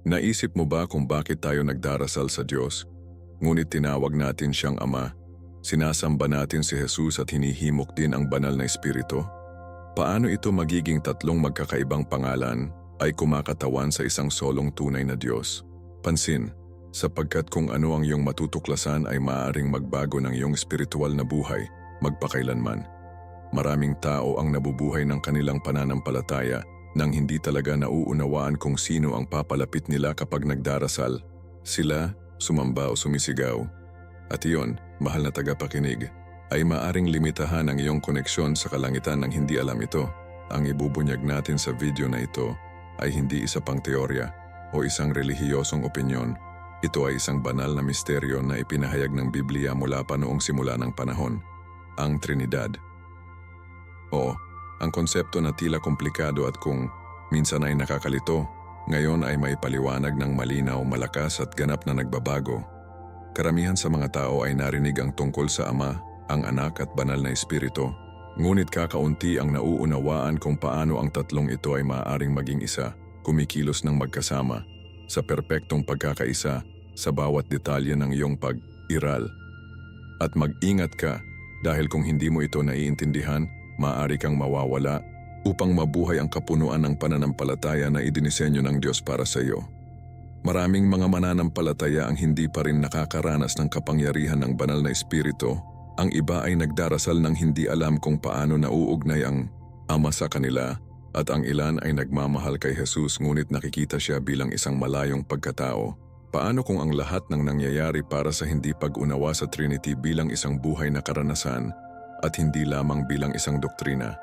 Naisip mo ba kung bakit tayo nagdarasal sa Diyos? Ngunit tinawag natin siyang Ama. Sinasamba natin si Jesus at hinihimok din ang banal na Espiritu. Paano ito magiging tatlong magkakaibang pangalan ay kumakatawan sa isang solong tunay na Diyos? Pansin, sapagkat kung ano ang iyong matutuklasan ay maaaring magbago ng iyong espiritual na buhay magpakailanman. Maraming tao ang nabubuhay ng kanilang pananampalataya nang hindi talaga nauunawaan kung sino ang papalapit nila kapag nagdarasal. Sila, sumamba o sumisigaw. At iyon, mahal na tagapakinig, ay maaring limitahan ang iyong koneksyon sa kalangitan nang hindi alam ito. Ang ibubunyag natin sa video na ito ay hindi isa pang teorya o isang relihiyosong opinyon. Ito ay isang banal na misteryo na ipinahayag ng Biblia mula pa noong simula ng panahon, ang Trinidad. Oo, ang konsepto na tila komplikado at kung minsan ay nakakalito, ngayon ay may paliwanag ng malinaw, malakas at ganap na nagbabago. Karamihan sa mga tao ay narinig ang tungkol sa Ama, ang Anak at Banal na Espiritu, ngunit kakaunti ang nauunawaan kung paano ang tatlong ito ay maaaring maging isa, kumikilos ng magkasama, sa perpektong pagkakaisa, sa bawat detalye ng iyong pag-iral. At mag-ingat ka dahil kung hindi mo ito naiintindihan, maaari kang mawawala upang mabuhay ang kapunuan ng pananampalataya na idinisenyo ng Diyos para sa iyo. Maraming mga mananampalataya ang hindi pa rin nakakaranas ng kapangyarihan ng banal na Espiritu. Ang iba ay nagdarasal ng hindi alam kung paano nauugnay ang Ama sa kanila at ang ilan ay nagmamahal kay Jesus ngunit nakikita siya bilang isang malayong pagkatao. Paano kung ang lahat ng nangyayari para sa hindi pag-unawa sa Trinity bilang isang buhay na karanasan at hindi lamang bilang isang doktrina?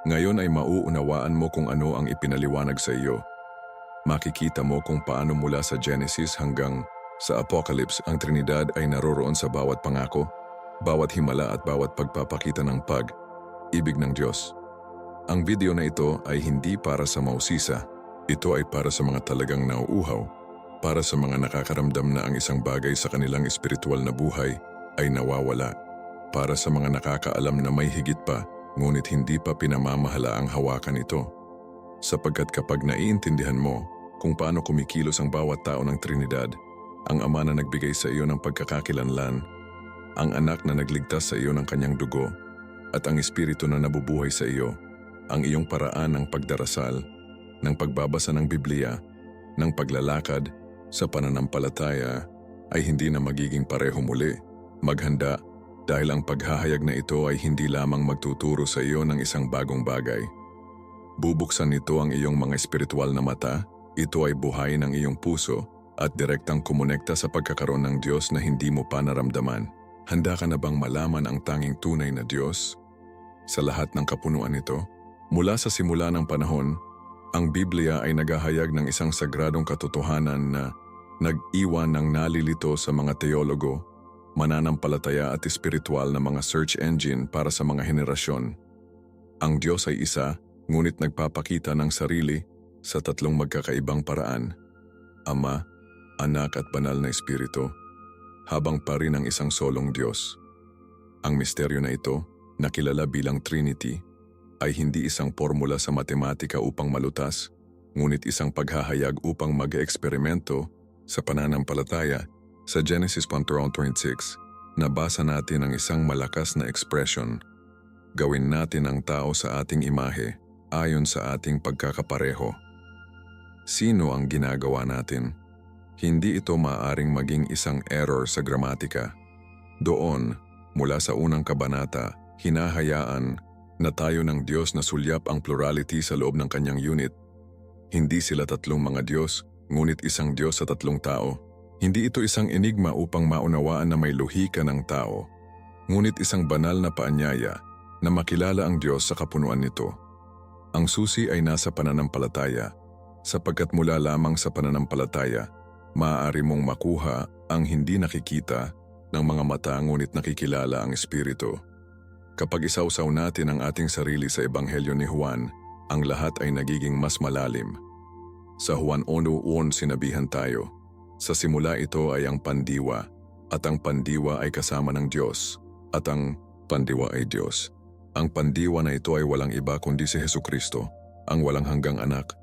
Ngayon ay mauunawaan mo kung ano ang ipinaliwanag sa iyo. Makikita mo kung paano mula sa Genesis hanggang sa Apocalypse ang Trinidad ay naroroon sa bawat pangako, bawat himala at bawat pagpapakita ng pag-ibig ng Diyos. Ang video na ito ay hindi para sa mausisa. Ito ay para sa mga talagang nauuhaw, para sa mga nakakaramdam na ang isang bagay sa kanilang espiritual na buhay ay nawawala. Para sa mga nakakaalam na may higit pa, ngunit hindi pa pinamamahala ang hawakan ito. Sapagkat kapag naiintindihan mo kung paano kumikilos ang bawat tao ng Trinidad, ang Ama na nagbigay sa iyo ng pagkakakilanlan, ang Anak na nagligtas sa iyo ng kanyang dugo, at ang Espiritu na nabubuhay sa iyo, ang iyong paraan ng pagdarasal, ng pagbabasa ng Biblia, ng paglalakad sa pananampalataya ay hindi na magiging pareho muli. Maghanda dahil ang paghahayag na ito ay hindi lamang magtuturo sa iyo ng isang bagong bagay. Bubuksan nito ang iyong mga espiritual na mata, ito ay buhayin ang iyong puso at direktang kumonekta sa pagkakaroon ng Diyos na hindi mo pa naramdaman. Handa ka na bang malaman ang tanging tunay na Diyos? Sa lahat ng kapunuan nito, mula sa simula ng panahon, ang Biblia ay naghahayag ng isang sagradong katotohanan na nag-iwan ng nalilito sa mga teologo, mananampalataya at espiritual na mga search engine para sa mga henerasyon. Ang Diyos ay isa, ngunit nagpapakita ng sarili sa tatlong magkakaibang paraan: Ama, Anak at Banal na Espiritu, habang pa rin ang isang solong Diyos. Ang misteryo na ito, na kilala bilang Trinity, ay hindi isang formula sa matematika upang malutas, ngunit isang paghahayag upang mag-eksperimento sa pananampalataya. Sa Genesis 1:26, nabasa natin ang isang malakas na expression: gawin natin ang tao sa ating imahe, ayon sa ating pagkakapareho. Sino ang ginagawa natin? Hindi ito maaaring maging isang error sa gramatika. Doon, mula sa unang kabanata, hinahayaan na tayo ng Diyos na sulyap ang plurality sa loob ng kanyang unit. Hindi sila tatlong mga Diyos, ngunit isang Diyos sa tatlong tao. Hindi ito isang enigma upang maunawaan na may luhika ng tao, ngunit isang banal na paanyaya na makilala ang Diyos sa kapunuan nito. Ang susi ay nasa pananampalataya, sapagkat mula lamang sa pananampalataya, maaari mong makuha ang hindi nakikita ng mga mata ngunit nakikilala ang Espiritu. Kapag isawsaw natin ang ating sarili sa Ebanghelyo ni Juan, ang lahat ay nagiging mas malalim. Sa Juan 1:1 sinabihan tayo, sa simula ito ay ang pandiwa, at ang pandiwa ay kasama ng Diyos, at ang pandiwa ay Diyos. Ang pandiwa na ito ay walang iba kundi si Hesukristo, ang walang hanggang anak,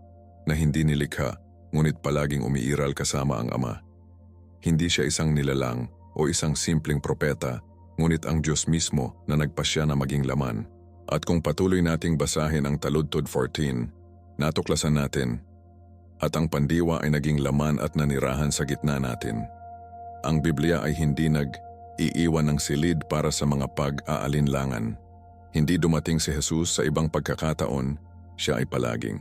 na hindi nilikha, ngunit palaging umiiral kasama ang Ama. Hindi siya isang nilalang o isang simpleng propeta, ngunit ang Diyos mismo na nagpasya na maging laman. At kung patuloy nating basahin ang Taludtod 14, natuklasan natin, at ang pandiwa ay naging laman at nanirahan sa gitna natin. Ang Biblia ay hindi nag-iiwan ng silid para sa mga pag-aalinlangan. Hindi dumating si Jesus sa ibang pagkakataon, siya ay palaging.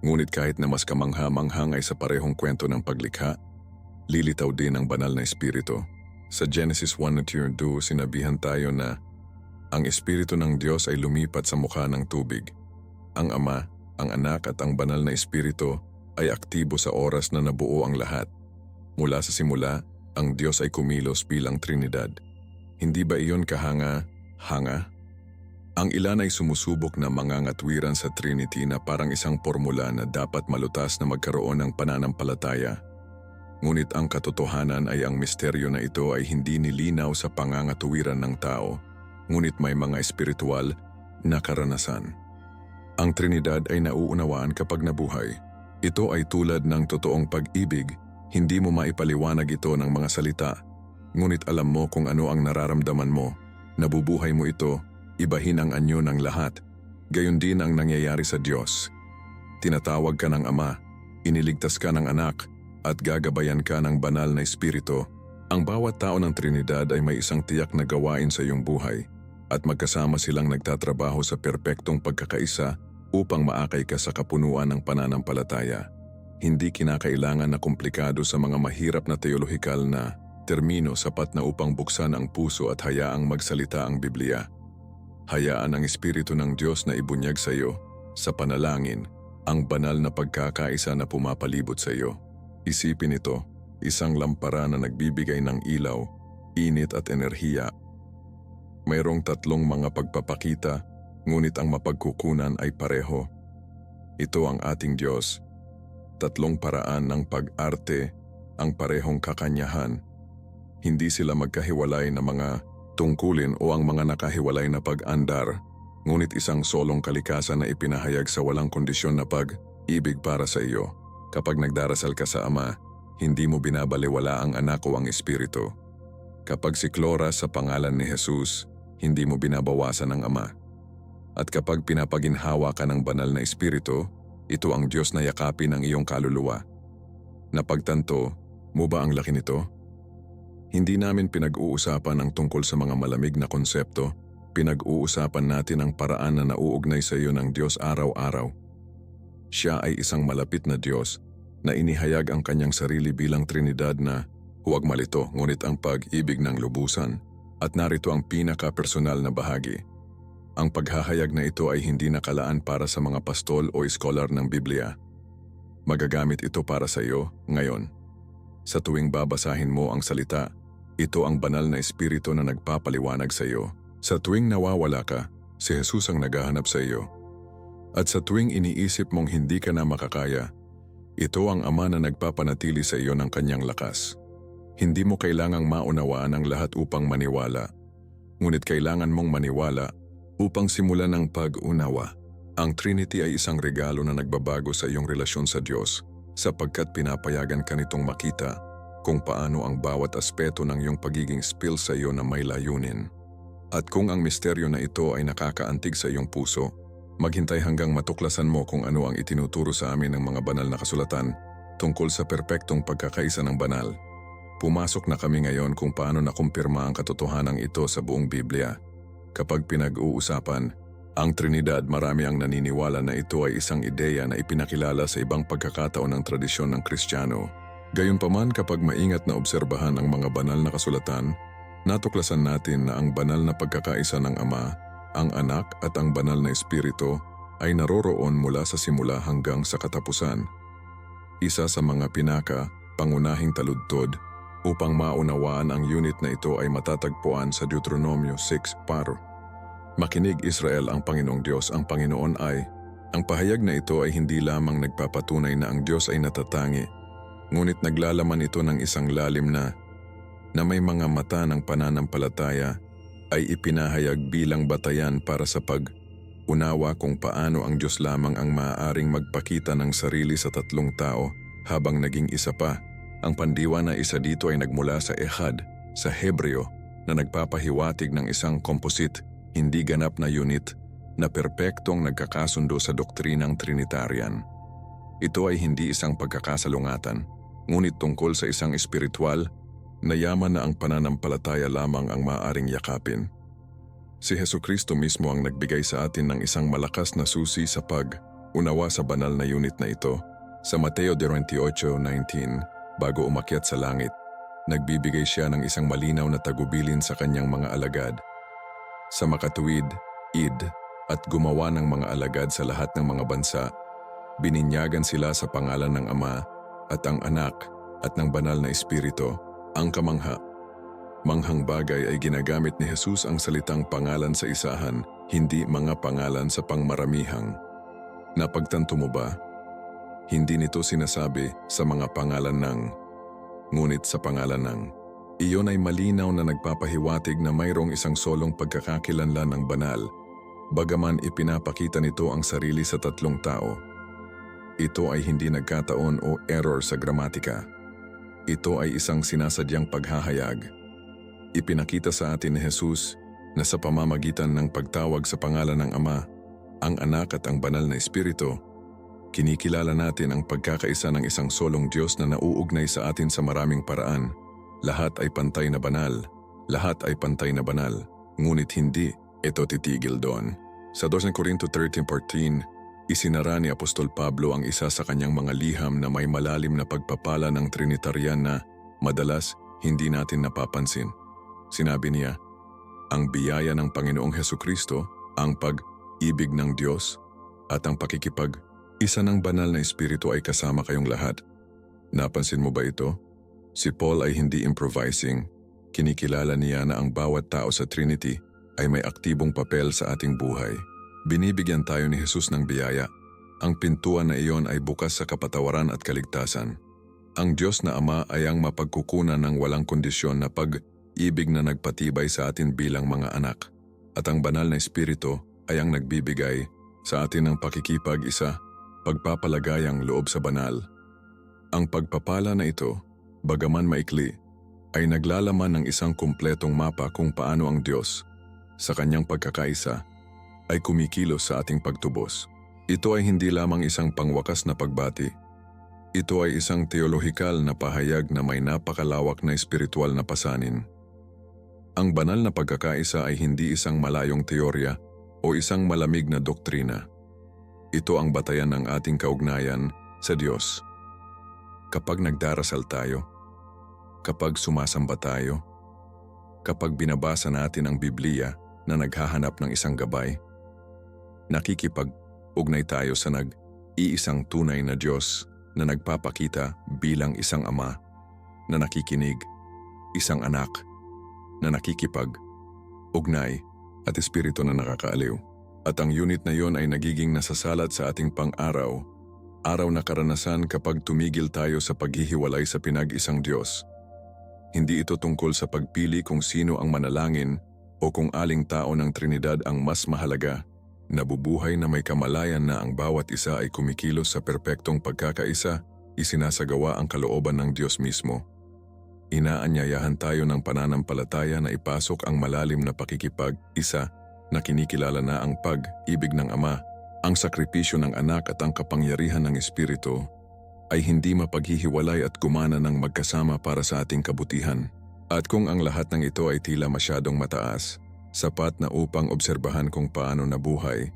Ngunit kahit na mas kamangha-manghang ay sa parehong kwento ng paglikha, lilitaw din ang banal na Espiritu. Sa Genesis 1:2 sinabihan tayo na ang Espiritu ng Diyos ay lumipat sa mukha ng tubig. Ang Ama, ang Anak at ang banal na Espiritu ay aktibo sa oras na nabuo ang lahat. Mula sa simula, ang Diyos ay kumilos bilang Trinidad. Hindi ba iyon kahanga-hanga? Ang ilan ay sumusubok na mangangatwiran sa Trinity na parang isang formula na dapat malutas na magkaroon ng pananampalataya. Ngunit ang katotohanan ay ang misteryo na ito ay hindi nilinaw sa pangangatuwiran ng tao, ngunit may mga espiritual na karanasan. Ang Trinidad ay nauunawaan kapag nabuhay. Ito ay tulad ng totoong pag-ibig, hindi mo maipaliwanag ito ng mga salita, ngunit alam mo kung ano ang nararamdaman mo, nabubuhay mo ito, ibahin ang anyo ng lahat. Gayon din ang nangyayari sa Diyos. Tinatawag ka ng Ama, iniligtas ka ng Anak, at gagabayan ka ng banal na Espiritu. Ang bawat tao ng Trinidad ay may isang tiyak na gawain sa iyong buhay, at magkasama silang nagtatrabaho sa perpektong pagkakaisa upang maakay ka sa kapunuan ng pananampalataya. Hindi kinakailangan na komplikado sa mga mahirap na teolohikal na termino, sapat na upang buksan ang puso at hayaang magsalita ang Biblia. Hayaan ang Espiritu ng Diyos na ibunyag sa iyo, sa panalangin, ang banal na pagkakaisa na pumapalibot sa iyo. Isipin ito, isang lampara na nagbibigay ng ilaw, init at enerhiya. Mayroong tatlong mga pagpapakita, ngunit ang mapagkukunan ay pareho. Ito ang ating Diyos. Tatlong paraan ng pag-arte, ang parehong kakanyahan. Hindi sila magkahiwalay na mga tungkulin o ang mga nakahiwalay na pag-andar, ngunit isang solong kalikasan na ipinahayag sa walang kondisyon na pag-ibig para sa iyo. Kapag nagdarasal ka sa Ama, hindi mo binabaliwala ang Anak o ang Espiritu. Kapag siklora sa pangalan ni Jesus, hindi mo binabawasan ang Ama. At kapag pinapaginhawa ka ng banal na Espiritu, ito ang Diyos na yakapin ang iyong kaluluwa. Napagtanto mo ba ang laki nito? Hindi namin pinag-uusapan ang tungkol sa mga malamig na konsepto, pinag-uusapan natin ang paraan na nauugnay sa iyo ng Diyos araw-araw. Siya ay isang malapit na Diyos na inihayag ang kanyang sarili bilang Trinidad na huwag malito ngunit ang pag-ibig ng lubusan, at narito ang pinaka-personal na bahagi. Ang paghahayag na ito ay hindi nakalaan para sa mga pastol o iskolar ng Biblia. Magagamit ito para sa iyo ngayon. Sa tuwing babasahin mo ang salita, ito ang banal na Espiritu na nagpapaliwanag sa iyo. Sa tuwing nawawala ka, si Jesus ang naghahanap sa iyo. At sa tuwing iniisip mong hindi ka na makakaya, ito ang Ama na nagpapanatili sa iyo ng kanyang lakas. Hindi mo kailangang maunawaan ang lahat upang maniwala, ngunit kailangan mong maniwala upang simulan ang pag-unawa. Ang Trinity ay isang regalo na nagbabago sa iyong relasyon sa Diyos, sapagkat pinapayagan ka nitong makita kung paano ang bawat aspeto ng iyong pagiging spill sa iyo na may layunin. At kung ang misteryo na ito ay nakakaantig sa iyong puso, maghintay hanggang matuklasan mo kung ano ang itinuturo sa amin ng mga banal na kasulatan tungkol sa perpektong pagkakaisa ng banal. Pumasok na kami ngayon kung paano nakumpirma ang katotohanan ito sa buong Biblia. Kapag pinag-uusapan ang Trinidad, marami ang naniniwala na ito ay isang ideya na ipinakilala sa ibang pagkakataon ng tradisyon ng Kristiyano. Gayunpaman, kapag maingat na obserbahan ang mga banal na kasulatan, natuklasan natin na ang banal na pagkakaisa ng Ama, ang Anak at ang banal na Espiritu ay naroroon mula sa simula hanggang sa katapusan. Isa sa mga pangunahing taludtod upang maunawaan ang unit na ito ay matatagpuan sa Deuteronomio 6:4. Makinig Israel, ang Panginoong Diyos ang Panginoon ay. Ang pahayag na ito ay hindi lamang nagpapatunay na ang Diyos ay natatangi, ngunit naglalaman ito ng isang lalim na may mga mata ng pananampalataya ay ipinahayag bilang batayan para sa pag-unawa kung paano ang Diyos lamang ang maaaring magpakita ng sarili sa tatlong tao habang naging isa pa. Ang pandiwa na isa dito ay nagmula sa Echad, sa Hebreo, na nagpapahiwatig ng isang composite, hindi ganap na unit, na perpektong nagkakasundo sa doktrinang Trinitarian. Ito ay hindi isang pagkakasalungatan, ngunit tungkol sa isang espiritual na yaman na ang pananampalataya lamang ang maaaring yakapin. Si Hesukristo mismo ang nagbigay sa atin ng isang malakas na susi sa pag-unawa sa banal na unit na ito. Sa Mateo 28:19, bago umakyat sa langit, nagbibigay siya ng isang malinaw na tagubilin sa kanyang mga alagad. Sa makatuwid, at gumawa ng mga alagad sa lahat ng mga bansa, bininyagan sila sa pangalan ng Ama at ang Anak at ng Banal na Espiritu, ang kamangha. Manghang bagay ay ginagamit ni Jesus ang salitang pangalan sa isahan, hindi mga pangalan sa pangmaramihang. Napagtanto mo ba? Hindi nito sinasabi sa mga pangalan ng, ngunit sa pangalan ng. Iyon ay malinaw na nagpapahiwatig na mayroong isang solong pagkakakilanlan ng banal, bagaman ipinapakita nito ang sarili sa tatlong tao. Ito ay hindi nagkataon o error sa gramatika. Ito ay isang sinasadyang paghahayag. Ipinakita sa atin ni Jesus na sa pamamagitan ng pagtawag sa pangalan ng Ama, ang Anak at ang Banal na Espiritu, kinikilala natin ang pagkakaisa ng isang solong Diyos na nauugnay sa atin sa maraming paraan. Lahat ay pantay na banal. Lahat ay pantay na banal. Ngunit hindi ito titigil doon. Sa 2 Corinto 13:14, isinara ni Apostol Pablo ang isa sa kanyang mga liham na may malalim na pagpapala ng Trinitarian na madalas hindi natin napapansin. Sinabi niya, ang biyaya ng Panginoong Hesukristo, ang pag-ibig ng Diyos, at ang pakikipag-isa ng Banal na Espiritu ay kasama kayong lahat. Napansin mo ba ito? Si Paul ay hindi improvising. Kinikilala niya na ang bawat tao sa Trinity ay may aktibong papel sa ating buhay. Binibigyan tayo ni Jesus ng biyaya. Ang pintuan na iyon ay bukas sa kapatawaran at kaligtasan. Ang Diyos na Ama ay ang mapagkukunan ng walang kondisyon na pag-ibig na nagpatibay sa atin bilang mga anak. At ang Banal na Espiritu ay ang nagbibigay sa atin ng pakikipag-isa, pagpapalagayang loob sa banal. Ang pagpapala na ito, bagaman maikli, ay naglalaman ng isang kumpletong mapa kung paano ang Diyos, sa kanyang pagkakaisa, ay kumikilos sa ating pagtubos. Ito ay hindi lamang isang pangwakas na pagbati. Ito ay isang teolohikal na pahayag na may napakalawak na espiritual na pasanin. Ang banal na pagkakaisa ay hindi isang malayong teorya o isang malamig na doktrina. Ito ang batayan ng ating kaugnayan sa Diyos. Kapag nagdarasal tayo, kapag sumasamba tayo, kapag binabasa natin ang Biblia na naghahanap ng isang gabay, nakikipag-ugnay tayo sa nag-iisang tunay na Diyos na nagpapakita bilang isang Ama, na nakikinig, isang Anak, na nakikipag-ugnay at Espiritu na nakakaaliw. At ang unit na yon ay nagiging nasasalat sa ating pang-araw, araw na karanasan kapag tumigil tayo sa paghihiwalay sa pinag-isang Diyos. Hindi ito tungkol sa pagpili kung sino ang manalangin o kung aling tao ng Trinidad ang mas mahalaga. Nabubuhay na may kamalayan na ang bawat isa ay kumikilos sa perpektong pagkakaisa, isinasagawa ang kalooban ng Diyos mismo. Inaanyayahan tayo ng pananampalataya na ipasok ang malalim na pakikipag-isa na kinikilala na ang pag-ibig ng Ama, ang sakripisyo ng Anak at ang kapangyarihan ng Espiritu ay hindi mapaghihiwalay at gumana ng magkasama para sa ating kabutihan. At kung ang lahat ng ito ay tila masyadong mataas, sapat na upang obserbahan kung paano nabuhay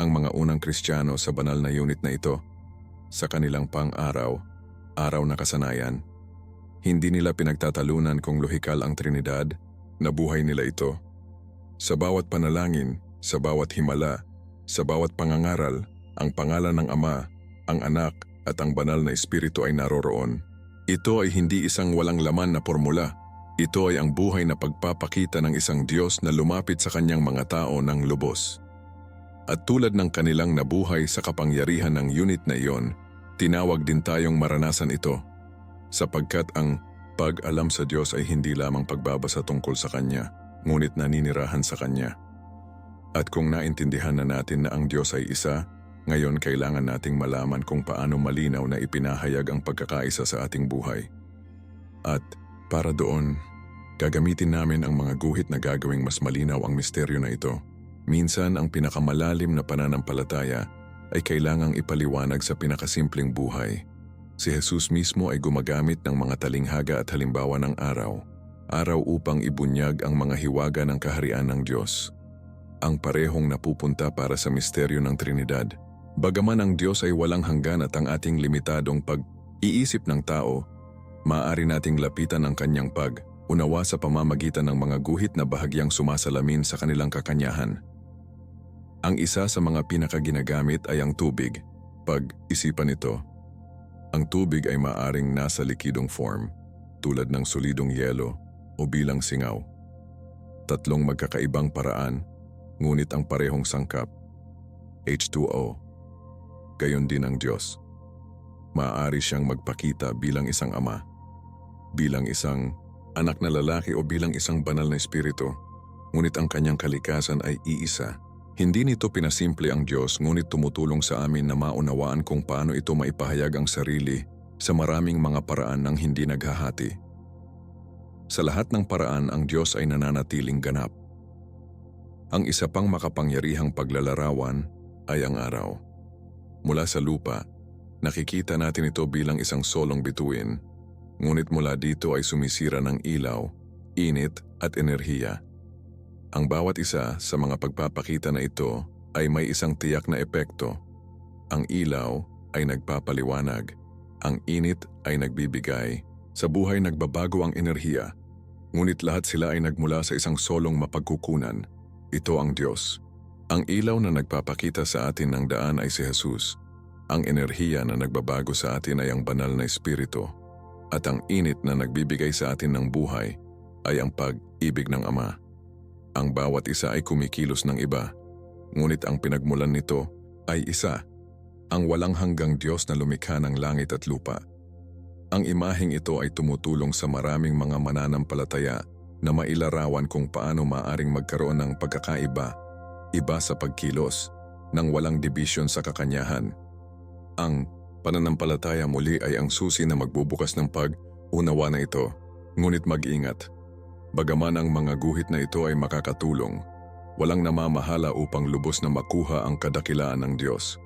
ang mga unang Kristiyano sa banal na unit na ito sa kanilang pang-araw, araw na kasanayan. Hindi nila pinagtatalunan kung lohikal ang Trinidad, nabuhay nila ito. Sa bawat panalangin, sa bawat himala, sa bawat pangangaral, ang pangalan ng Ama, ang Anak at ang Banal na Espiritu ay naroroon. Ito ay hindi isang walang laman na formula. Ito ay ang buhay na pagpapakita ng isang Diyos na lumapit sa kanyang mga tao ng lubos. At tulad ng kanilang nabuhay sa kapangyarihan ng unit na iyon, tinawag din tayong maranasan ito. Sapagkat ang pag-alam sa Diyos ay hindi lamang pagbabasa tungkol sa Kanya, ngunit naninirahan sa Kanya. At kung naintindihan na natin na ang Diyos ay isa, Ngayon kailangan nating malaman kung paano malinaw na ipinahayag ang pagkakaisa sa ating buhay. At para doon, gagamitin namin ang mga guhit na gagawing mas malinaw ang misteryo na ito. Minsan ang pinakamalalim na pananampalataya ay kailangang ipaliwanag sa pinakasimpleng buhay. Si Jesus mismo ay gumagamit ng mga talinghaga at halimbawa ng araw upang ibunyag ang mga hiwaga ng kaharian ng Diyos. Ang parehong napupunta para sa misteryo ng Trinidad. Bagaman ang Diyos ay walang hanggan at ang ating limitadong pag-iisip ng tao, maaari nating lapitan ang kanyang pag-unawa sa pamamagitan ng mga guhit na bahagyang sumasalamin sa kanilang kakanyahan. Ang isa sa mga pinakaginagamit ay ang tubig. Pag-isipan ito, ang tubig ay maaaring nasa likidong form, tulad ng solidong yelo o bilang singaw. Tatlong magkakaibang paraan, ngunit ang parehong sangkap, H2O. Gayon din ang Diyos. Maaari siyang magpakita bilang isang ama, bilang isang anak na lalaki o bilang isang banal na espiritu, ngunit ang kanyang kalikasan ay iisa. Hindi nito pinasimple ang Diyos, ngunit tumutulong sa amin na maunawaan kung paano ito maipahayag ang sarili sa maraming mga paraan ng hindi naghahati. Sa lahat ng paraan, ang Diyos ay nananatiling ganap. Ang isa pang makapangyarihang paglalarawan ay ang araw. Mula sa lupa, nakikita natin ito bilang isang solong bituin, ngunit mula dito ay sumisira ng ilaw, init at enerhiya. Ang bawat isa sa mga pagpapakita na ito ay may isang tiyak na epekto. Ang ilaw ay nagpapaliwanag, ang init ay nagbibigay, sa buhay nagbabago ang enerhiya, ngunit lahat sila ay nagmula sa isang solong mapagkukunan. Ito ang Diyos. Ang ilaw na nagpapakita sa atin ng daan ay si Jesus. Ang enerhiya na nagbabago sa atin ay ang banal na espiritu. At ang init na nagbibigay sa atin ng buhay ay ang pag-ibig ng Ama. Ang bawat isa ay kumikilos ng iba, ngunit ang pinagmulan nito ay isa, ang walang hanggang Diyos na lumikha ng langit at lupa. Ang imaheng ito ay tumutulong sa maraming mga mananampalataya na mailarawan kung paano maaring magkaroon ng pagkakaiba, iba sa pagkilos, nang walang dibisyon sa kakanyahan. Ang pananampalataya muli ay ang susi na magbubukas ng pag-unawa na ito, ngunit mag-ingat. Bagaman ang mga guhit na ito ay makakatulong, walang namamahala upang lubos na makuha ang kadakilaan ng Diyos.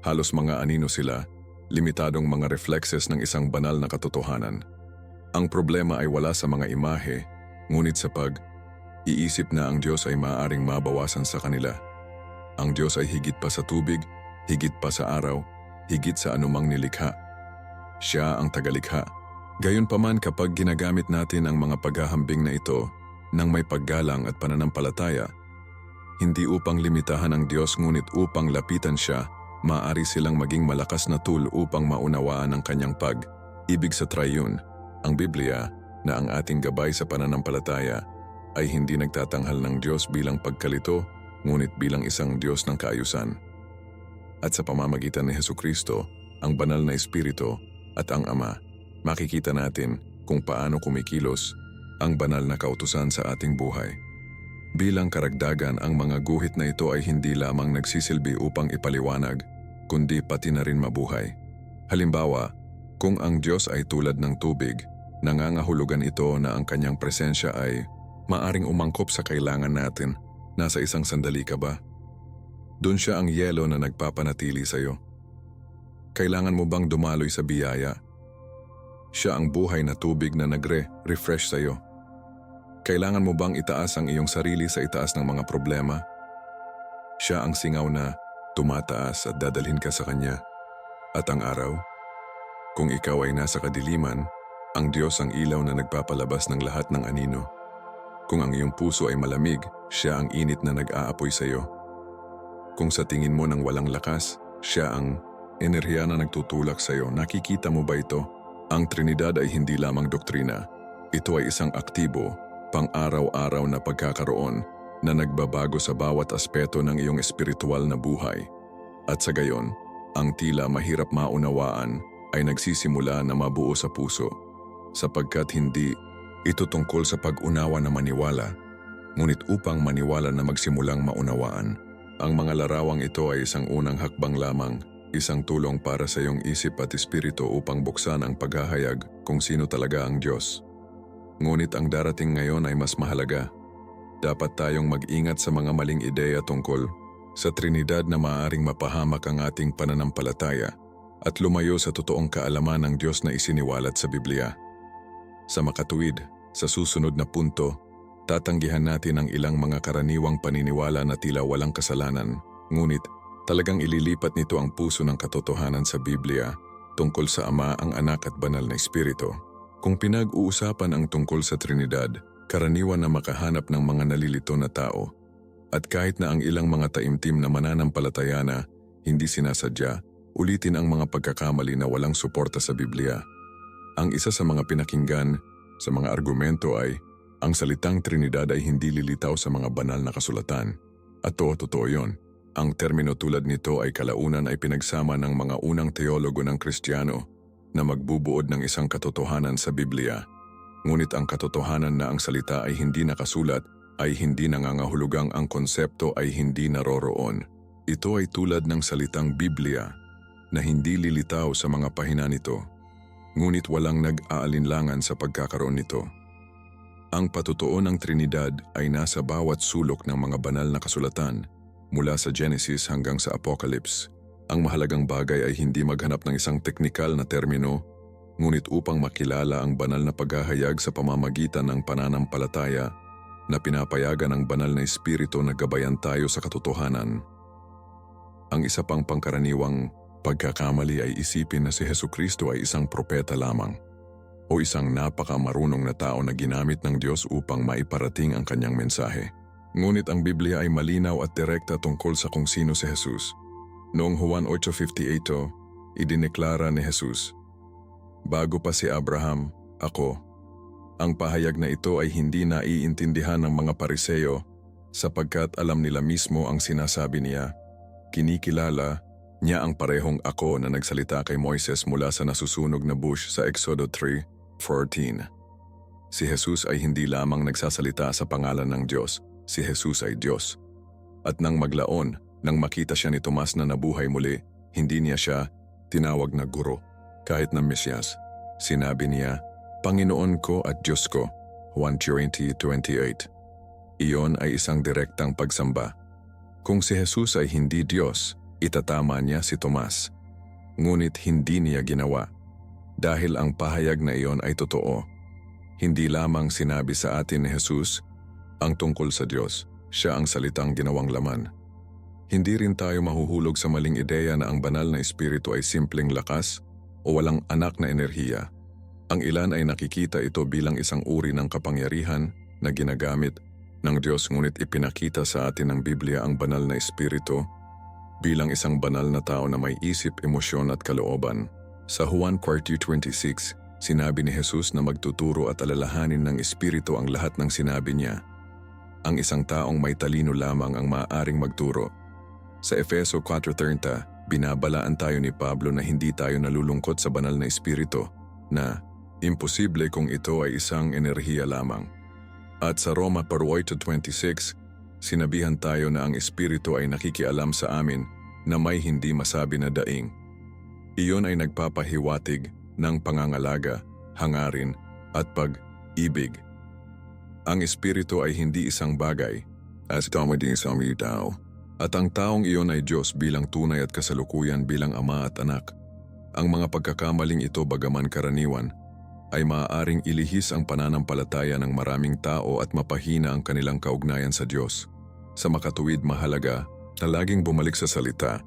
Halos mga anino sila, limitadong mga reflexes ng isang banal na katotohanan. Ang problema ay wala sa mga imahe, ngunit sa pag-iisip na ang Diyos ay maaaring mabawasan sa kanila. Ang Diyos ay higit pa sa tubig, higit pa sa araw, higit sa anumang nilikha. Siya ang tagalikha. Gayunpaman kapag ginagamit natin ang mga paghahambing na ito ng may paggalang at pananampalataya, hindi upang limitahan ang Diyos ngunit upang lapitan siya, maaari silang maging malakas na tool upang maunawaan ang kanyang pag-ibig sa Triune. Ang Biblia, na ang ating gabay sa pananampalataya, ay hindi nagtatanghal ng Diyos bilang pagkalito, ngunit bilang isang Diyos ng kaayusan. At sa pamamagitan ni Hesukristo, ang banal na espiritu at ang Ama, makikita natin kung paano kumikilos ang banal na kautusan sa ating buhay. Bilang karagdagan, ang mga guhit na ito ay hindi lamang nagsisilbi upang ipaliwanag, kundi pati na rin mabuhay. Halimbawa, kung ang Diyos ay tulad ng tubig, nangangahulugan ito na ang kanyang presensya ay maaring umangkop sa kailangan natin. Nasa isang sandali ka ba? Doon siya ang yelo na nagpapanatili sa iyo. Kailangan mo bang dumaloy sa biyaya? Siya ang buhay na tubig na nagre-refresh sa iyo. Kailangan mo bang itaas ang iyong sarili sa itaas ng mga problema? Siya ang singaw na tumataas at dadalhin ka sa kanya. At ang araw? Kung ikaw ay nasa kadiliman, ang Diyos ang ilaw na nagpapalabas ng lahat ng anino. Kung ang iyong puso ay malamig, siya ang init na nag-aapoy sa iyo. Kung sa tingin mo nang walang lakas, siya ang enerhiya na nagtutulak sa iyo. Nakikita mo ba ito? Ang Trinidad ay hindi lamang doktrina. Ito ay isang aktibo, pang-araw-araw na pagkakaroon na nagbabago sa bawat aspeto ng iyong espiritual na buhay. At sa gayon, ang tila mahirap maunawaan ay nagsisimula na mabuo sa puso, sapagkat hindi ito tungkol sa pag-unawa na maniwala, ngunit upang maniwala na magsimulang maunawaan. Ang mga larawang ito ay isang unang hakbang lamang, isang tulong para sa iyong isip at espiritu upang buksan ang paghahayag kung sino talaga ang Diyos. Ngunit ang darating ngayon ay mas mahalaga. Dapat tayong mag-ingat sa mga maling ideya tungkol sa Trinidad na maaaring mapahamak ang ating pananampalataya at lumayo sa totoong kaalaman ng Diyos na isiniwalat sa Biblia. Sa makatuwid, sa susunod na punto, tatanggihan natin ang ilang mga karaniwang paniniwala na tila walang kasalanan, ngunit talagang ililipat nito ang puso ng katotohanan sa Biblia tungkol sa Ama, ang Anak at Banal na Espiritu. Kung pinag-uusapan ang tungkol sa Trinidad, karaniwan na makahanap ng mga nalilito na tao. At kahit na ang ilang mga taimtim na mananampalataya na hindi sinasadya, ulitin ang mga pagkakamali na walang suporta sa Biblia. Ang isa sa mga pinakinggan sa mga argumento ay, ang salitang Trinidad ay hindi lilitaw sa mga banal na kasulatan. At totoo yon. Ang termino tulad nito ay kalaunan ay pinagsama ng mga unang teologo ng Kristiyano na magbubuod ng isang katotohanan sa Biblia. Ngunit ang katotohanan na ang salita ay hindi nakasulat ay hindi nangangahulugang ang konsepto ay hindi naroroon. Ito ay tulad ng salitang Biblia na hindi lilitaw sa mga pahina nito, ngunit walang nag-aalinlangan sa pagkakaroon nito. Ang patutuo ng Trinidad ay nasa bawat sulok ng mga banal na kasulatan, mula sa Genesis hanggang sa Apocalypse. Ang mahalagang bagay ay hindi maghanap ng isang teknikal na termino, ngunit upang makilala ang banal na paghahayag sa pamamagitan ng pananampalataya na pinapayagan ng banal na espiritu na gabayan tayo sa katotohanan. Ang isa pang pangkaraniwang pagkakamali ay isipin na si Hesukristo ay isang propeta lamang o isang napakamarunong na tao na ginamit ng Diyos upang maiparating ang kanyang mensahe. Ngunit ang Biblia ay malinaw at direkta tungkol sa kung sino si Jesus. Noong Juan 8:58, idineklara ni Jesus, "Bago pa si Abraham, ako." Ang pahayag na ito ay hindi naiintindihan ng mga Pariseo sapagkat alam nila mismo ang sinasabi niya. Kinikilala niya ang parehong ako na nagsalita kay Moises mula sa nasusunog na bush sa Exodo 3:14. Si Jesus ay hindi lamang nagsasalita sa pangalan ng Diyos, si Jesus ay Diyos. At nang maglaon, nang makita siya ni Tomas na nabuhay muli, hindi niya siya tinawag na guro. Kahit na Mesyas, sinabi niya, "Panginoon ko at Diyos ko," Juan 20:28. Iyon ay isang direktang pagsamba. Kung si Jesus ay hindi Diyos, itatama niya si Tomas. Ngunit hindi niya ginawa. Dahil ang pahayag na iyon ay totoo. Hindi lamang sinabi sa atin ni Jesus ang tungkol sa Diyos, siya ang salitang ginawang laman. Hindi rin tayo mahuhulog sa maling ideya na ang banal na espiritu ay simpleng lakas o walang anak na enerhiya. Ang ilan ay nakikita ito bilang isang uri ng kapangyarihan na ginagamit ng Diyos, ngunit ipinakita sa atin ng Biblia ang banal na espiritu bilang isang banal na tao na may isip, emosyon at kalooban. Sa Juan 4:26, sinabi ni Jesus na magtuturo at alalahanin ng espiritu ang lahat ng sinabi niya. Ang isang taong may talino lamang ang maaaring magturo. Sa Efeso 4:30, binabalaan tayo ni Pablo na hindi tayo nalulungkot sa banal na espiritu, na imposible kung ito ay isang enerhiya lamang. At sa Roma 8:26, sinabihan tayo na ang espiritu ay nakikialam sa amin na may hindi masabi na daing. Iyon ay nagpapahiwatig ng pangangalaga, hangarin at pag-ibig. Ang espiritu ay hindi isang bagay, as dumadating sa mga tao. At ang taong iyon ay Diyos bilang tunay at kasalukuyan bilang Ama at Anak. Ang mga pagkakamaling ito, bagaman karaniwan, ay maaaring ilihis ang pananampalataya ng maraming tao at mapahina ang kanilang kaugnayan sa Diyos. Sa makatuwid, mahalaga na laging bumalik sa salita.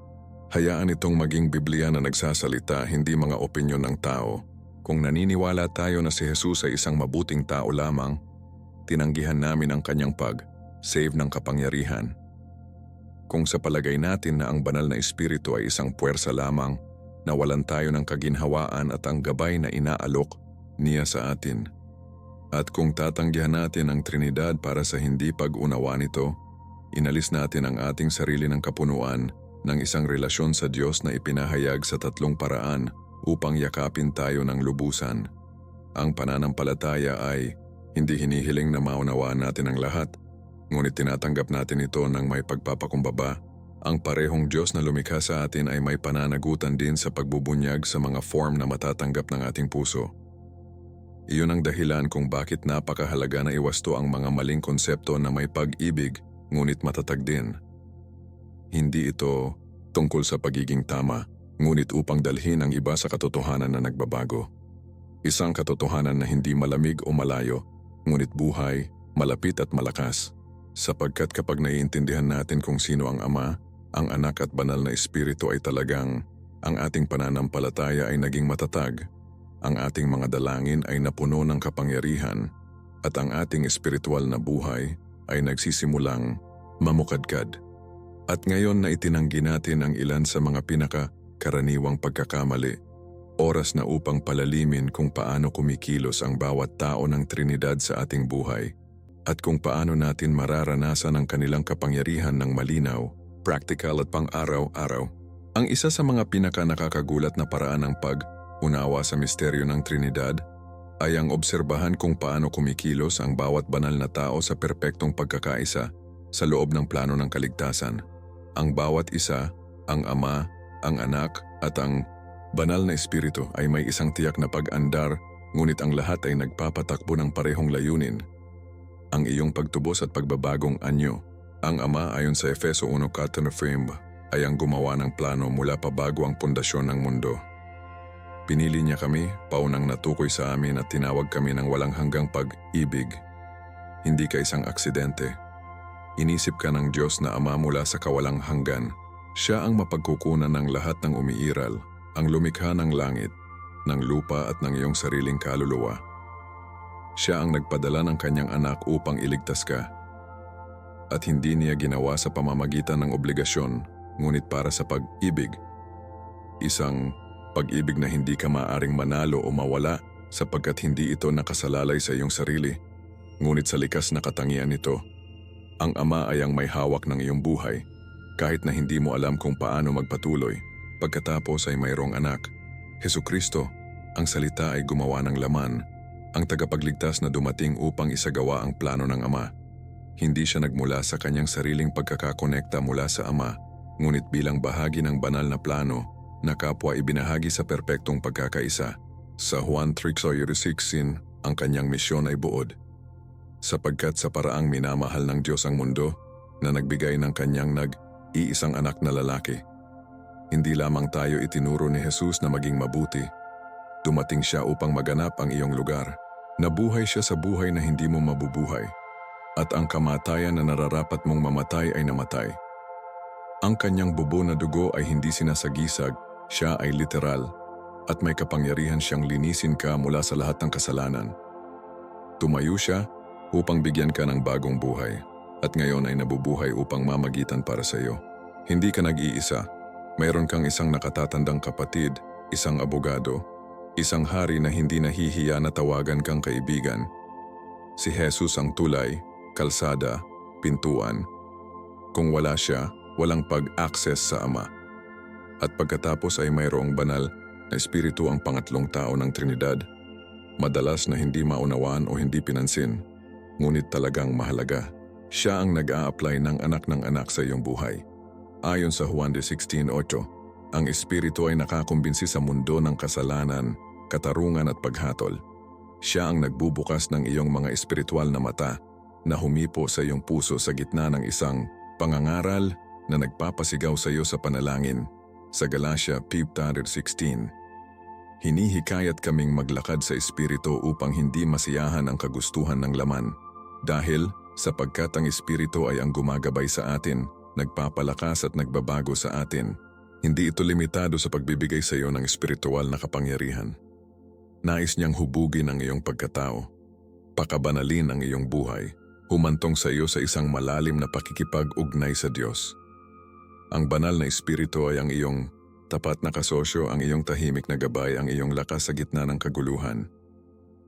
Hayaan itong maging Biblia na nagsasalita, hindi mga opinyon ng tao. Kung naniniwala tayo na si Jesus ay isang mabuting tao lamang, tinanggihan namin ang kanyang pag-save ng kapangyarihan. Kung sa palagay natin na ang banal na espiritu ay isang puwersa lamang, nawalan tayo ng kaginhawaan at ang gabay na inaalok niya sa atin. At kung tatanggihan natin ang Trinidad para sa hindi pag-unawa nito, inalis natin ang ating sarili ng kapunuan ng isang relasyon sa Diyos na ipinahayag sa tatlong paraan upang yakapin tayo ng lubusan. Ang pananampalataya ay hindi hinihiling na maunawaan natin ang lahat, ngunit tinatanggap natin ito ng may pagpapakumbaba Ang parehong Diyos na lumikha sa atin ay may pananagutan din sa pagbubunyag sa mga form na matatanggap ng ating puso. Iyon ang dahilan kung bakit napakahalaga na iwasto ang mga maling konsepto na may pag-ibig ngunit matatag din. Hindi ito tungkol sa pagiging tama, ngunit upang dalhin ang iba sa katotohanan na nagbabago. Isang katotohanan na hindi malamig o malayo, ngunit buhay, malapit at malakas. Sapagkat kapag naiintindihan natin kung sino ang Ama, ang Anak at Banal na Espiritu ay talagang ang ating pananampalataya ay naging matatag, ang ating mga dalangin ay napuno ng kapangyarihan, at ang ating espiritual na buhay ay nagsisimulang mamukadkad. At ngayon na itinanggi natin ang ilan sa mga pinaka-karaniwang pagkakamali, oras na upang palalimin kung paano kumikilos ang bawat tao ng Trinidad sa ating buhay at kung paano natin mararanasan ang kanilang kapangyarihan ng malinaw, practical at pang-araw-araw. Ang isa sa mga pinaka-nakakagulat na paraan ng pag-unawa sa misteryo ng Trinidad ay ang obserbahan kung paano kumikilos ang bawat banal na tao sa perpektong pagkakaisa sa loob ng plano ng kaligtasan. Ang bawat isa, ang Ama, ang Anak at ang Banal na Espiritu ay may isang tiyak na pag-andar, ngunit ang lahat ay nagpapatakbo ng parehong layunin. Ang iyong pagtubos at pagbabagong anyo. Ang Ama ayon sa Efeso 1:14 ay ang gumawa ng plano mula pa bago ang pundasyon ng mundo. Pinili niya kami, paunang natukoy sa amin at tinawag kami ng walang hanggang pag-ibig. Hindi ka isang aksidente. Inisip ka ng Diyos na Ama mula sa kawalang hanggan. Siya ang mapagkukunan ng lahat ng umiiral, ang lumikha ng langit, ng lupa at ng iyong sariling kaluluwa. Siya ang nagpadala ng kanyang anak upang iligtas ka. At hindi niya ginawa sa pamamagitan ng obligasyon, ngunit para sa pag-ibig. Isang pag-ibig na hindi ka maaring manalo o mawala sapagkat hindi ito nakasalalay sa iyong sarili, ngunit sa likas na katangian nito. Ang Ama ay ang may hawak ng iyong buhay, kahit na hindi mo alam kung paano magpatuloy. Pagkatapos ay mayroong anak, Hesukristo, ang salita ay gumawa ng laman, ang tagapagligtas na dumating upang isagawa ang plano ng Ama. Hindi siya nagmula sa kanyang sariling pagkakakonekta mula sa Ama, ngunit bilang bahagi ng banal na plano na kapwa ibinahagi sa perpektong pagkakaisa. Sa Juan 3:16, ang kanyang misyon ay buod. Sapagkat sa paraang minamahal ng Diyos ang mundo na nagbigay ng kanyang nag-iisang anak na lalaki. Hindi lamang tayo itinuro ni Jesus na maging mabuti. Dumating siya upang maganap ang iyong lugar. Nabuhay siya sa buhay na hindi mo mabubuhay. At ang kamatayan na nararapat mong mamatay ay namatay. Ang kanyang bubo na dugo ay hindi sinasagisag, siya ay literal. At may kapangyarihan siyang linisin ka mula sa lahat ng kasalanan. Tumayo siya upang bigyan ka ng bagong buhay. At ngayon ay nabubuhay upang mamagitan para sa iyo. Hindi ka nag-iisa. Mayroon kang isang nakatatandang kapatid, isang abogado, isang hari na hindi nahihiya na tawagan kang kaibigan. Si Jesus ang tulay, kalsada, pintuan. Kung wala siya, walang pag-access sa Ama. At pagkatapos ay mayroong banal na Espiritu ang pangatlong tao ng Trinidad. Madalas na hindi maunawaan o hindi pinansin, ngunit talagang mahalaga. Siya ang nag-a-apply ng anak sa iyong buhay. Ayon sa Juan 16:8, ang Espiritu ay nakakumbinsi sa mundo ng kasalanan, katarungan at paghatol. Siya ang nagbubukas ng iyong mga espiritual na mata na humipo sa iyong puso sa gitna ng isang pangangaral na nagpapasigaw sa iyo sa panalangin. Sa Galatia 5:16, hinihikayat kaming maglakad sa Espiritu upang hindi masiyahan ang kagustuhan ng laman. Dahil sapagkat ang Espiritu ay ang gumagabay sa atin, nagpapalakas at nagbabago sa atin. Hindi ito limitado sa pagbibigay sa iyo ng espiritual na kapangyarihan. Nais niyang hubugin ang iyong pagkatao, pakabanalin ang iyong buhay, humantong sa iyo sa isang malalim na pakikipag-ugnay sa Diyos. Ang banal na Espiritu ay ang iyong tapat na kasosyo, ang iyong tahimik na gabay, ang iyong lakas sa gitna ng kaguluhan.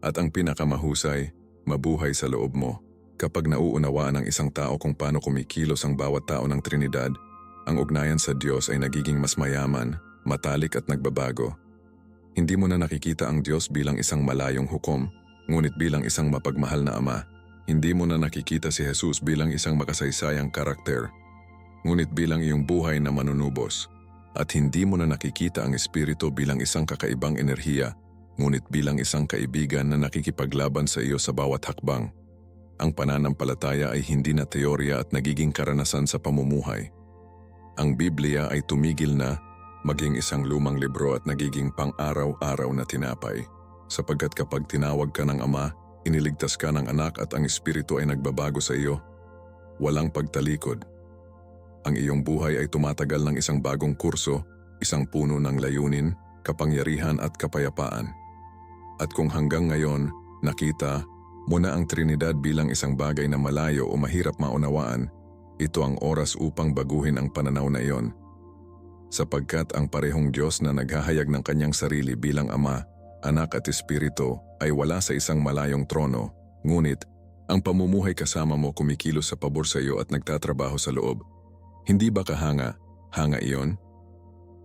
At ang pinakamahusay, mabuhay sa loob mo. Kapag nauunawaan ng isang tao kung paano kumikilos ang bawat tao ng Trinidad, ang ugnayan sa Diyos ay nagiging mas mayaman, matalik at nagbabago. Hindi mo na nakikita ang Diyos bilang isang malayong hukom, ngunit bilang isang mapagmahal na Ama. Hindi mo na nakikita si Jesus bilang isang makasaysayang karakter. ngunit bilang iyong buhay na manunubos. At hindi mo na nakikita ang espiritu bilang isang kakaibang enerhiya, ngunit bilang isang kaibigan na nakikipaglaban sa iyo sa bawat hakbang. Ang pananampalataya ay hindi na teorya at nagiging karanasan sa pamumuhay. Ang Biblia ay tumigil na maging isang lumang libro at nagiging pang-araw-araw na tinapay. Sapagkat kapag tinawag ka ng Ama, iniligtas ka ng anak at ang espiritu ay nagbabago sa iyo. Walang pagtalikod. Ang iyong buhay ay tumatagal ng isang bagong kurso, isang puno ng layunin, kapangyarihan at kapayapaan. At kung hanggang ngayon, nakita mo na ang Trinidad bilang isang bagay na malayo o mahirap maunawaan, ito ang oras upang baguhin ang pananaw na iyon. Sapagkat ang parehong Diyos na naghahayag ng kanyang sarili bilang Ama, Anak at Espiritu ay wala sa isang malayong trono, ngunit ang pamumuhay kasama mo kumikilos sa pabor sa iyo at nagtatrabaho sa loob. Hindi ba kahanga? Hanga iyon?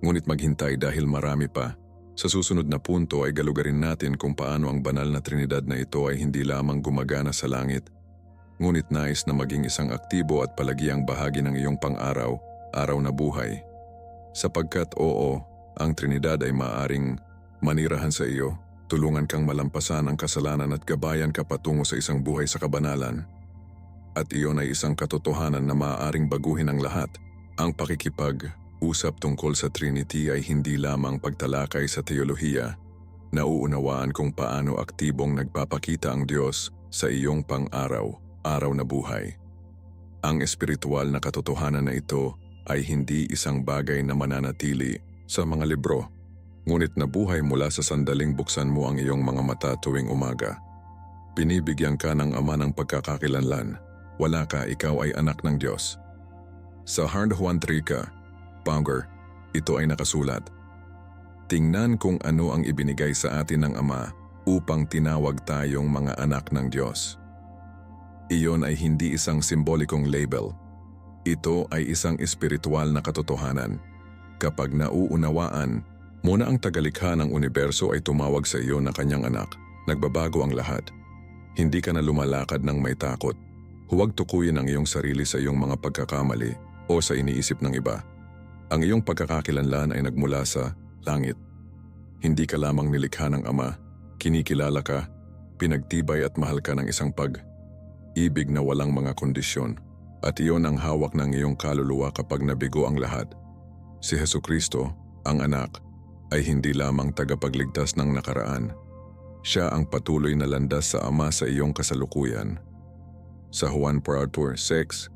Ngunit maghintay dahil marami pa. Sa susunod na punto ay galugarin natin kung paano ang banal na Trinidad na ito ay hindi lamang gumagana sa langit, ngunit nais na maging isang aktibo at palagiang bahagi ng iyong pang-araw-araw na buhay. Sapagkat oo, ang Trinidad ay maaring manirahan sa iyo, tulungan kang malampasan ang kasalanan at gabayan ka patungo sa isang buhay sa kabanalan. At iyon ay isang katotohanan na maaaring baguhin ang lahat. Ang pakikipag-usap tungkol sa Trinity ay hindi lamang pagtalakay sa teolohiya. Nauunawaan kung paano aktibong nagpapakita ang Diyos sa iyong pang-araw-araw na buhay. Ang espiritual na katotohanan na ito ay hindi isang bagay na mananatili sa mga libro, ngunit nabuhay mula sa sandaling buksan mo ang iyong mga mata tuwing umaga. Binibigyan ka ng Ama ng pagkakakilanlan. Wala ka, ikaw ay anak ng Diyos. Sa Hard Juan 3, Paunger, ito ay nakasulat. Tingnan kung ano ang ibinigay sa atin ng Ama upang tinawag tayong mga anak ng Diyos. Iyon ay hindi isang simbolikong label. Ito ay isang espiritual na katotohanan. Kapag nauunawaan mo na ang tagalikha ng universo ay tumawag sa iyo na kanyang anak, nagbabago ang lahat. Hindi ka na lumalakad ng may takot. Huwag tukuyin ang iyong sarili sa iyong mga pagkakamali o sa iniisip ng iba. Ang iyong pagkakakilanlan ay nagmula sa langit. Hindi ka lamang nilikha ng Ama, kinikilala ka, pinagtibay at mahal ka ng isang pag-ibig na walang mga kondisyon. At iyon ang hawak ng iyong kaluluwa kapag nabigo ang lahat. Si Hesukristo, ang anak, ay hindi lamang tagapagligtas ng nakaraan. Siya ang patuloy na landas sa Ama sa iyong kasalukuyan. Sa Juan 4:6,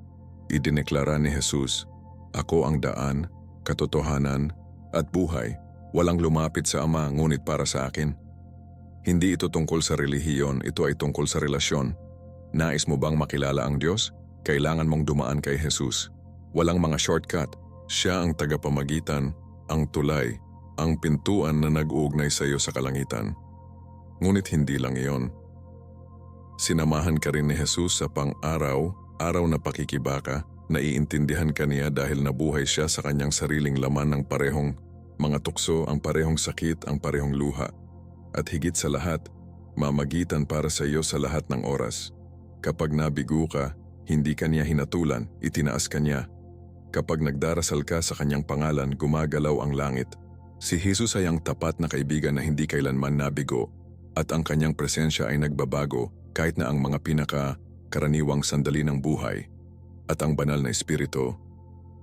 idineklara ni Jesus, "Ako ang daan, katotohanan, at buhay. Walang lumapit sa Ama ngunit para sa akin." Hindi ito tungkol sa relihiyon, ito ay tungkol sa relasyon. Nais mo bang makilala ang Diyos? Kailangan mong dumaan kay Jesus. Walang mga shortcut. Siya ang tagapamagitan, ang tulay, ang pintuan na nag-uugnay sa iyo sa kalangitan. Ngunit hindi lang iyon. Sinamahan ka rin ni Jesus sa pang-araw-araw na pakikibaka, naiintindihan ka niya dahil nabuhay siya sa kanyang sariling laman ng parehong mga tukso, ang parehong sakit, ang parehong luha. At higit sa lahat, mamagitan para sa iyo sa lahat ng oras. Kapag nabigo ka, hindi ka niya hinatulan, itinaas ka niya. Kapag nagdarasal ka sa kanyang pangalan, gumagalaw ang langit. Si Jesus ay ang tapat na kaibigan na hindi kailanman nabigo, at ang kanyang presensya ay nagbabago kahit na ang mga pinaka-karaniwang sandali ng buhay at ang banal na espiritu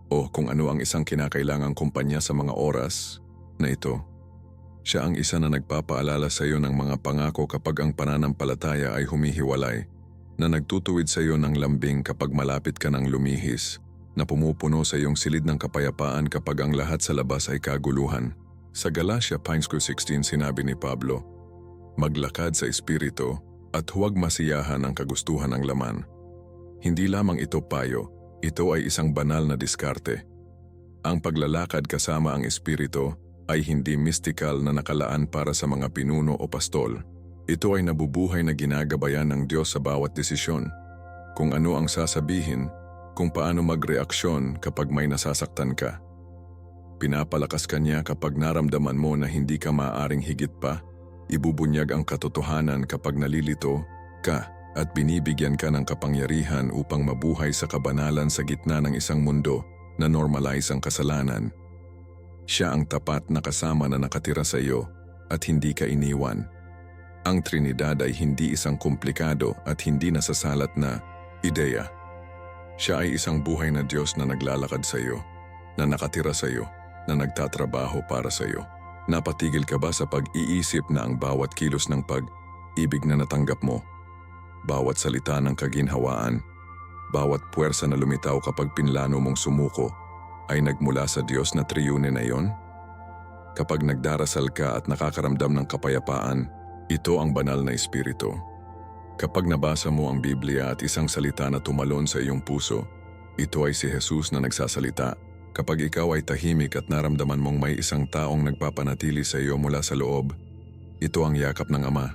o kung ano ang isang kinakailangang kumpanya sa mga oras na ito. Siya ang isa na nagpapaalala sa iyo ng mga pangako kapag ang pananampalataya ay humihiwalay, na nagtutuwid sa iyo ng lambing kapag malapit ka ng lumihis, na pumupuno sa iyong silid ng kapayapaan kapag ang lahat sa labas ay kaguluhan. Sa Galatia 5:16 sinabi ni Pablo, "Maglakad sa espiritu at huwag masiyahan ang kagustuhan ng laman." Hindi lamang ito payo, ito ay isang banal na diskarte. Ang paglalakad kasama ang espiritu ay hindi mystikal na nakalaan para sa mga pinuno o pastol. Ito ay nabubuhay na ginagabayan ng Diyos sa bawat desisyon. Kung ano ang sasabihin, kung paano magreaksyon kapag may nasasaktan ka. Pinapalakas ka niya kapag naramdaman mo na hindi ka maaaring higit pa. Ibubunyag ang katotohanan kapag nalilito ka at binibigyan ka ng kapangyarihan upang mabuhay sa kabanalan sa gitna ng isang mundo na normalize ang kasalanan. Siya ang tapat na kasama na nakatira sa iyo at hindi ka iniwan. Ang Trinidad ay hindi isang komplikado at hindi nasasalat na ideya. Siya ay isang buhay na Diyos na naglalakad sa iyo, na nakatira sa iyo, na nagtatrabaho para sa iyo. Napatigil ka ba sa pag-iisip na ang bawat kilos ng pag-ibig na natanggap mo, bawat salita ng kaginhawaan, bawat puwersa na lumitaw kapag pinlano mong sumuko ay nagmula sa Diyos na triyuno na iyon? Kapag nagdarasal ka at nakakaramdam ng kapayapaan, ito ang banal na espiritu. Kapag nabasa mo ang Biblia at isang salita na tumalon sa iyong puso, ito ay si Jesus na nagsasalita. Kapag ikaw ay tahimik at naramdaman mong may isang taong nagpapanatili sa iyo mula sa loob, ito ang yakap ng Ama.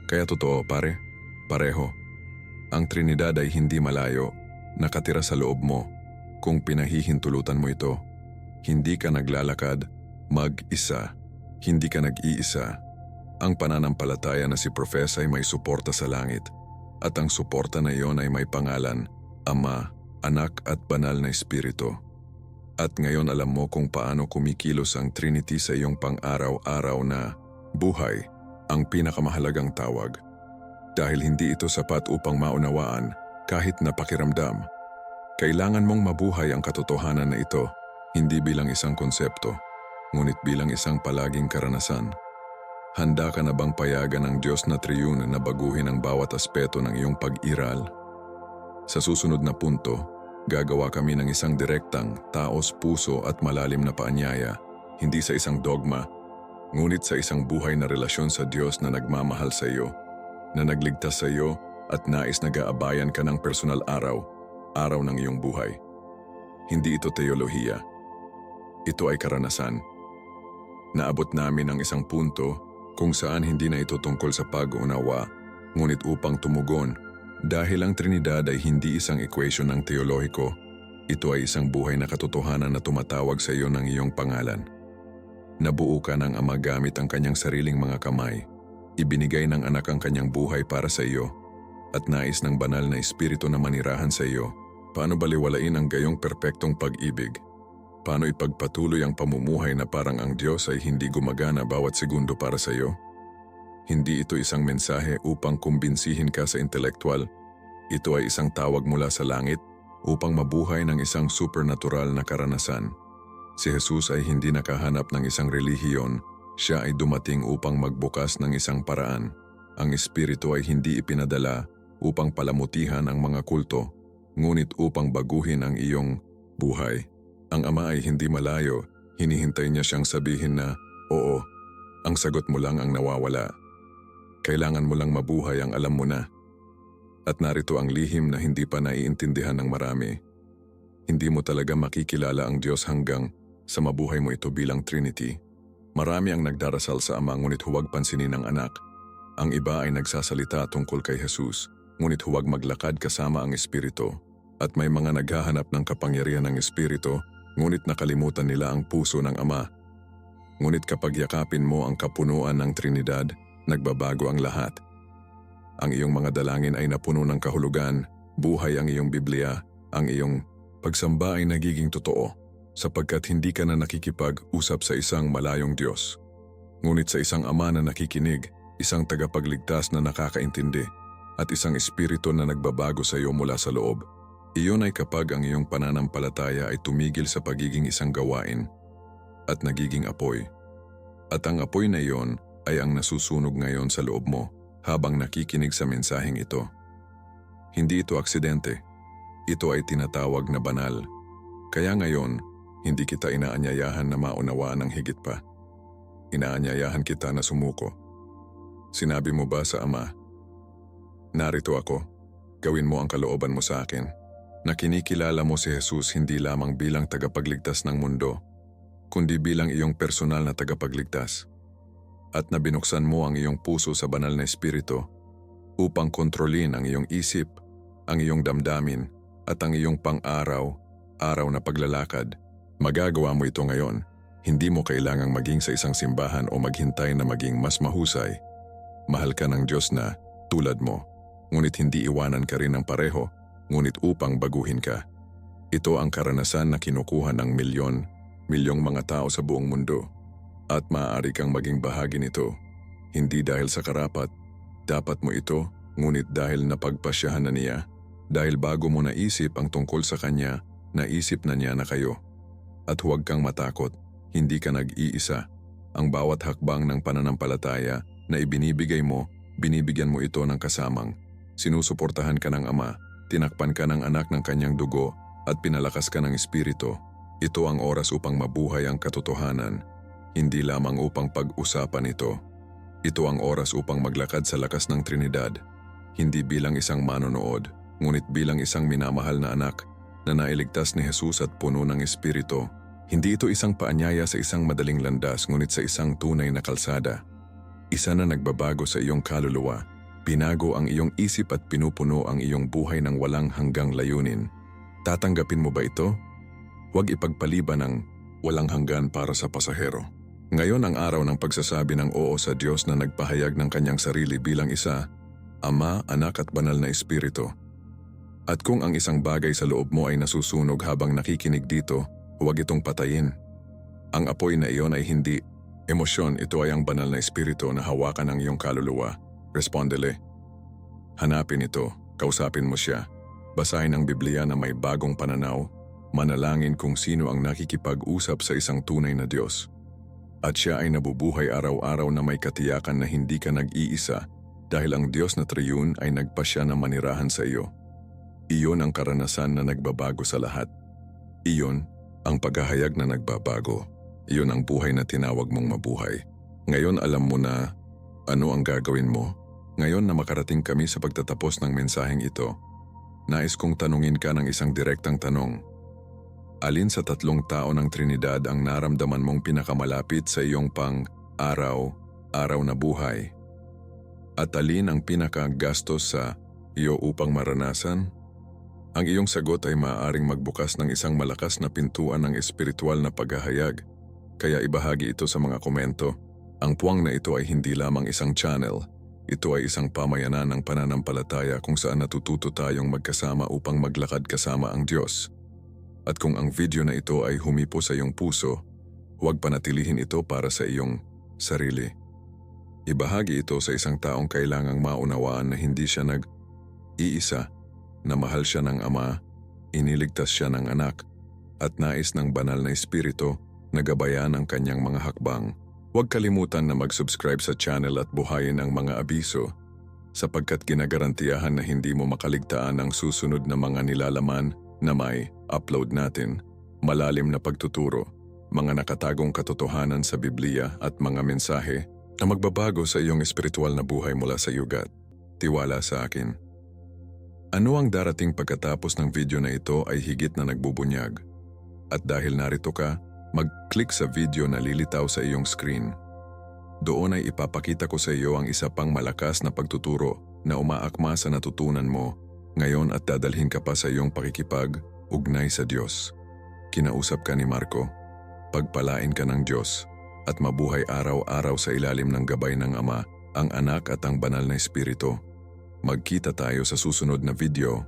Kaya totoo, pareho. Ang Trinidad ay hindi malayo, nakatira sa loob mo. Kung pinahihintulutan mo ito, hindi ka naglalakad, mag-isa, hindi ka nag-iisa. Ang pananampalataya na si Profesa ay may suporta sa langit, at ang suporta na iyon ay may pangalan, Ama, Anak at Banal na Espiritu. At ngayon alam mo kung paano kumikilos ang Trinity sa iyong pang-araw-araw na buhay, ang pinakamahalagang tawag. Dahil hindi ito sapat upang maunawaan kahit na pakiramdam. Kailangan mong mabuhay ang katotohanan na ito, hindi bilang isang konsepto, ngunit bilang isang palaging karanasan. Handa ka na bang payagan ng Diyos na triyuno na baguhin ang bawat aspeto ng iyong pag-iral? Sa susunod na punto, gagawa kami ng isang direktang, taos puso at malalim na paanyaya, hindi sa isang dogma, ngunit sa isang buhay na relasyon sa Diyos na nagmamahal sa iyo, na nagligtas sa iyo at nais nag-aabayan ka ng personal araw ng iyong buhay. Hindi ito teolohiya. Ito ay karanasan. Naabot namin ang isang punto kung saan hindi na ito tungkol sa pag-unawa, ngunit upang tumugon. Dahil ang Trinidad ay hindi isang equation ng teolohiko, ito ay isang buhay na katotohanan na tumatawag sa iyo ng iyong pangalan. Nabuo ka ng Ama gamit ang kanyang sariling mga kamay. Ibinigay ng Anak ang kanyang buhay para sa iyo, at nais ng banal na espiritu na manirahan sa iyo. Paano baliwalain ang gayong perpektong pag-ibig? Paano ipagpatuloy ang pamumuhay na parang ang Diyos ay hindi gumagana bawat segundo para sa iyo? Hindi ito isang mensahe upang kumbinsihin ka sa intelektual. Ito ay isang tawag mula sa langit upang mabuhay ng isang supernatural na karanasan. Si Jesus ay hindi nakahanap ng isang relihiyon. Siya ay dumating upang magbukas ng isang paraan. Ang Espiritu ay hindi ipinadala upang palamutihan ang mga kulto, ngunit upang baguhin ang iyong buhay. Ang Ama ay hindi malayo, hinihintay niya siyang sabihin na, oo, ang sagot mo lang ang nawawala. Kailangan mo lang mabuhay ang alam mo na. At narito ang lihim na hindi pa naiintindihan ng marami. Hindi mo talaga makikilala ang Diyos hanggang sa mabuhay mo ito bilang Trinity. Marami ang nagdarasal sa Ama ngunit huwag pansinin ang Anak. Ang iba ay nagsasalita tungkol kay Jesus, ngunit huwag maglakad kasama ang Espiritu. At may mga naghahanap ng kapangyarihan ng Espiritu, ngunit nakalimutan nila ang puso ng Ama. Ngunit kapag yakapin mo ang kapunuan ng Trinidad, nagbabago ang lahat. Ang iyong mga dalangin ay napuno ng kahulugan, buhay ang iyong Biblia, ang iyong pagsamba ay nagiging totoo. Sapagkat hindi ka na nakikipag-usap sa isang malayong Diyos, ngunit sa isang Ama na nakikinig, isang tagapagligtas na nakakaintindi, at isang espiritu na nagbabago sa iyo mula sa loob. Iyon ay kapag ang iyong pananampalataya ay tumigil sa pagiging isang gawain at nagiging apoy. At ang apoy na iyon ay ang nasusunog ngayon sa loob mo habang nakikinig sa mensaheng ito. Hindi ito aksidente. Ito ay tinatawag na banal. Kaya ngayon, hindi kita inaanyayahan na maunawaan ng higit pa. Inaanyayahan kita na sumuko. Sinabi mo ba sa Ama, narito ako, gawin mo ang kalooban mo sa akin, na kinikilala mo si Jesus hindi lamang bilang tagapagligtas ng mundo, kundi bilang iyong personal na tagapagligtas, at na binuksan mo ang iyong puso sa banal na espiritu upang kontrolin ang iyong isip, ang iyong damdamin, at ang iyong pang-araw na paglalakad. Magagawa mo ito ngayon. Hindi mo kailangang maging sa isang simbahan o maghintay na maging mas mahusay. Mahal ka ng Diyos na tulad mo, ngunit hindi iwanan ka rin ng pareho, ngunit upang baguhin ka. Ito ang karanasan na kinukuha ng milyong mga tao sa buong mundo. At maaari kang maging bahagi nito. Hindi dahil sa karapat, dapat mo ito, ngunit dahil napagpasyahan na niya. Dahil bago mo naisip ang tungkol sa kanya, naisip na niya na kayo. At huwag kang matakot, hindi ka nag-iisa. Ang bawat hakbang ng pananampalataya na ibinibigay mo, binibigyan mo ito ng kasamang. Sinusuportahan ka ng Ama, tinakpan ka ng anak ng kanyang dugo, at pinalakas ka ng Espiritu. Ito ang oras upang mabuhay ang katotohanan, hindi lamang upang pag-usapan ito. Ito ang oras upang maglakad sa lakas ng Trinidad, hindi bilang isang manonood, ngunit bilang isang minamahal na anak na nailigtas ni Jesus at puno ng Espiritu. Hindi ito isang paanyaya sa isang madaling landas, ngunit sa isang tunay na kalsada. Isa na nagbabago sa iyong kaluluwa, binago ang iyong isip at pinupuno ang iyong buhay ng walang hanggang layunin. Tatanggapin mo ba ito? Huwag ipagpaliban ng walang hanggan para sa pasahero. Ngayon ang araw ng pagsasabi ng oo sa Diyos na nagpahayag ng kanyang sarili bilang isa, Ama, Anak at Banal na Espiritu. At kung ang isang bagay sa loob mo ay nasusunog habang nakikinig dito, huwag itong patayin. Ang apoy na iyon ay hindi emosyon, ito ay ang Banal na Espiritu na hawakan ang iyong kaluluwa. Respondele. Hanapin ito, kausapin mo siya. Basahin ang Biblia na may bagong pananaw, manalangin kung sino ang nakikipag-usap sa isang tunay na Diyos. At siya ay nabubuhay araw-araw na may katiyakan na hindi ka nag-iisa dahil ang Diyos na Triyun ay nagpasya na manirahan sa iyo. Iyon ang karanasan na nagbabago sa lahat. Iyon ang paghahayag na nagbabago. Iyon ang buhay na tinawag mong mabuhay. Ngayon alam mo na ano ang gagawin mo. Ngayon na makarating kami sa pagtatapos ng mensaheng ito, nais kong tanungin ka ng isang direktang tanong. Alin sa tatlong tao ng Trinidad ang naramdaman mong pinakamalapit sa iyong pang-araw na buhay? At alin ang pinakagastos sa iyo upang maranasan? Ang iyong sagot ay maaaring magbukas ng isang malakas na pintuan ng espiritual na paghahayag, kaya ibahagi ito sa mga komento. Ang puwang na ito ay hindi lamang isang channel. Ito ay isang pamayanan ng pananampalataya kung saan natututo tayong magkasama upang maglakad kasama ang Diyos. At kung ang video na ito ay humipo sa iyong puso, huwag panatilihin ito para sa iyong sarili. Ibahagi ito sa isang taong kailangang maunawaan na hindi siya nag-iisa, na mahal siya ng Ama, iniligtas siya ng anak, at nais ng Banal na Espiritu na gabayan ang kanyang mga hakbang. Huwag kalimutan na mag-subscribe sa channel at buhayin ang mga abiso sapagkat ginagarantiyahan na hindi mo makaligtaan ang susunod na mga nilalaman na may upload natin, malalim na pagtuturo, mga nakatagong katotohanan sa Biblia at mga mensahe na magbabago sa iyong espiritual na buhay mula sa yugat. Tiwala sa akin. Ano ang darating pagkatapos ng video na ito ay higit na nagbubunyag. At dahil narito ka, mag-click sa video na lilitaw sa iyong screen. Doon ay ipapakita ko sa iyo ang isa pang malakas na pagtuturo na umaakma sa natutunan mo ngayon at dadalhin ka pa sa iyong pakikipag-ugnay sa Diyos. Kinausap ka ni Marco, pagpalain ka ng Diyos at mabuhay araw-araw sa ilalim ng gabay ng Ama, ang Anak at ang Banal na Espiritu. Magkita tayo sa susunod na video.